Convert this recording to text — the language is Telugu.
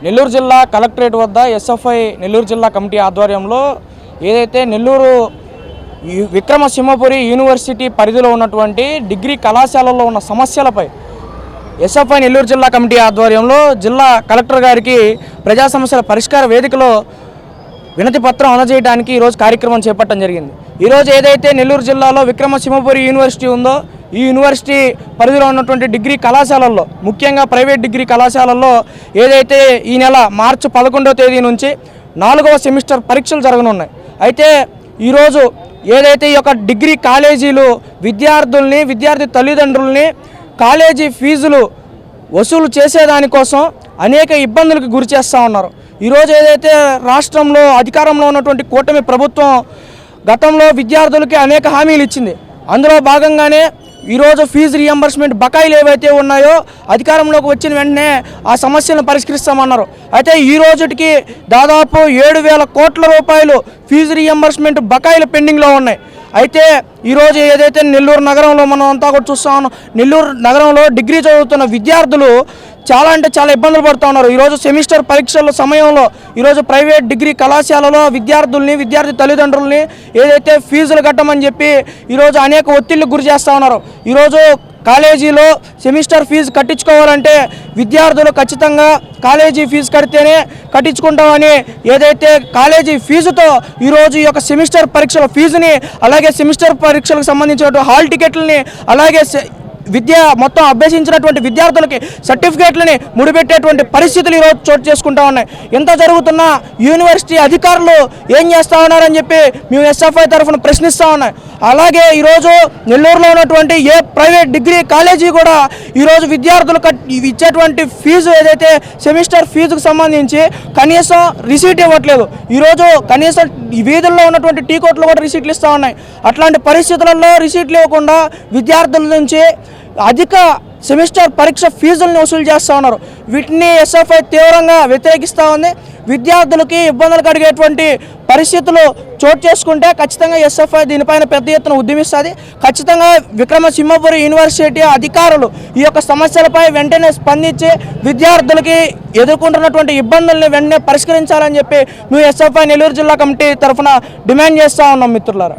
నెల్లూరు జిల్లా కలెక్టరేట్ వద్ద ఎస్ఎఫ్ఐ నెల్లూరు జిల్లా కమిటీ ఆధ్వర్యంలో ఏదైతే నెల్లూరు విక్రమసింహపురి యూనివర్సిటీ పరిధిలో ఉన్నటువంటి డిగ్రీ కళాశాలల్లో ఉన్న సమస్యలపై ఎస్ఎఫ్ఐ నెల్లూరు జిల్లా కమిటీ ఆధ్వర్యంలో జిల్లా కలెక్టర్ గారికి ప్రజా సమస్యల పరిష్కార వేదికలో వినతి పత్రం అందజేయడానికి ఈరోజు కార్యక్రమం చేపట్టడం జరిగింది. ఈరోజు ఏదైతే నెల్లూరు జిల్లాలో విక్రమసింహపురి యూనివర్సిటీ ఉందో ఈ యూనివర్సిటీ పరిధిలో ఉన్నటువంటి డిగ్రీ కళాశాలల్లో ముఖ్యంగా ప్రైవేట్ డిగ్రీ కళాశాలల్లో ఏదైతే ఈ నెల మార్చి 11వ తేదీ నుంచి 4వ సెమిస్టర్ పరీక్షలు జరగనున్నాయి. అయితే ఈరోజు ఏదైతే ఈ యొక్క డిగ్రీ కాలేజీలు విద్యార్థి తల్లిదండ్రుల్ని కాలేజీ ఫీజులు వసూలు చేసేదానికోసం అనేక ఇబ్బందులకు గురి చేస్తూ ఉన్నారు. ఈరోజు ఏదైతే రాష్ట్రంలో అధికారంలో ఉన్నటువంటి కూటమి ప్రభుత్వం గతంలో విద్యార్థులకి అనేక హామీలు ఇచ్చింది. అందులో భాగంగానే ఈరోజు ఫీజు రియంబర్స్మెంట్ బకాయిలు ఏవైతే ఉన్నాయో అధికారంలోకి వచ్చిన వెంటనే ఆ సమస్యలను పరిష్కరిస్తామన్నారు. అయితే ఈ రోజుకి దాదాపు 7,000 కోట్ల రూపాయలు ఫీజు రియంబర్స్మెంట్ బకాయిలు పెండింగ్లో ఉన్నాయి. అయితే ఈరోజు ఏదైతే నెల్లూరు నగరంలో మనం అంతా కూడా చూస్తా ఉన్నాం, నెల్లూరు నగరంలో డిగ్రీ చదువుతున్న విద్యార్థులు చాలా ఇబ్బందులు పడుతూ ఉన్నారు. ఈరోజు సెమిస్టర్ పరీక్షల సమయంలో ఈరోజు ప్రైవేట్ డిగ్రీ కళాశాలలో విద్యార్థి తల్లిదండ్రుల్ని ఏదైతే ఫీజులు కట్టమని చెప్పి ఈరోజు అనేక ఒత్తిళ్లకు గురి చేస్తూ ఉన్నారు. ఈరోజు కాలేజీలో సెమిస్టర్ ఫీజు కట్టించుకోవాలంటే విద్యార్థులు ఖచ్చితంగా కాలేజీ ఫీజు కడితేనే కట్టించుకుంటామని ఏదైతే కాలేజీ ఫీజుతో ఈరోజు ఈ యొక్క సెమిస్టర్ పరీక్షల ఫీజుని అలాగే సెమిస్టర్ పరీక్షలకు సంబంధించిన హాల్ టికెట్లని అలాగే మొత్తం అభ్యసించినటువంటి విద్యార్థులకి సర్టిఫికేట్లని ముడిపెట్టేటువంటి పరిస్థితులు ఈరోజు చోటు చేసుకుంటా ఉన్నాయి. ఎంత జరుగుతున్నా యూనివర్సిటీ అధికారులు ఏం చేస్తూ ఉన్నారని చెప్పి మేము ఎస్ఎఫ్ఐ తరఫున ప్రశ్నిస్తూ ఉన్నాయి. అలాగే ఈరోజు నెల్లూరులో ఉన్నటువంటి ఏ ప్రైవేట్ డిగ్రీ కాలేజీ కూడా ఈరోజు విద్యార్థులు ఇచ్చేటువంటి ఫీజు ఏదైతే సెమిస్టర్ ఫీజుకు సంబంధించి కనీసం రిసీట్ ఇవ్వట్లేదు. ఈరోజు కనీసం వీధుల్లో ఉన్నటువంటి టీ కోట్లు కూడా రిసీట్లు ఇస్తూ ఉన్నాయి. అట్లాంటి పరిస్థితులలో రిసీట్లు ఇవ్వకుండా విద్యార్థుల నుంచి అధిక సెమిస్టర్ పరీక్ష ఫీజులను వసూలు చేస్తూ ఉన్నారు. వీటిని ఎస్ఎఫ్ఐ తీవ్రంగా వ్యతిరేకిస్తూ ఉంది. విద్యార్థులకి ఇబ్బందులు కలిగేటువంటి పరిస్థితులు చోటు చేసుకుంటే ఖచ్చితంగా ఎస్ఎఫ్ఐ దీనిపైన పెద్ద ఎత్తున ఉద్యమిస్తుంది. ఖచ్చితంగా విక్రమసింహపురి యూనివర్సిటీ అధికారులు ఈ యొక్క సమస్యలపై వెంటనే స్పందించి విద్యార్థులకి ఎదుర్కొంటున్నటువంటి ఇబ్బందుల్ని వెంటనే పరిష్కరించాలని చెప్పి మేము ఎస్ఎఫ్ఐ నెల్లూరు జిల్లా కమిటీ తరఫున డిమాండ్ చేస్తూ ఉన్నాం మిత్రులారా.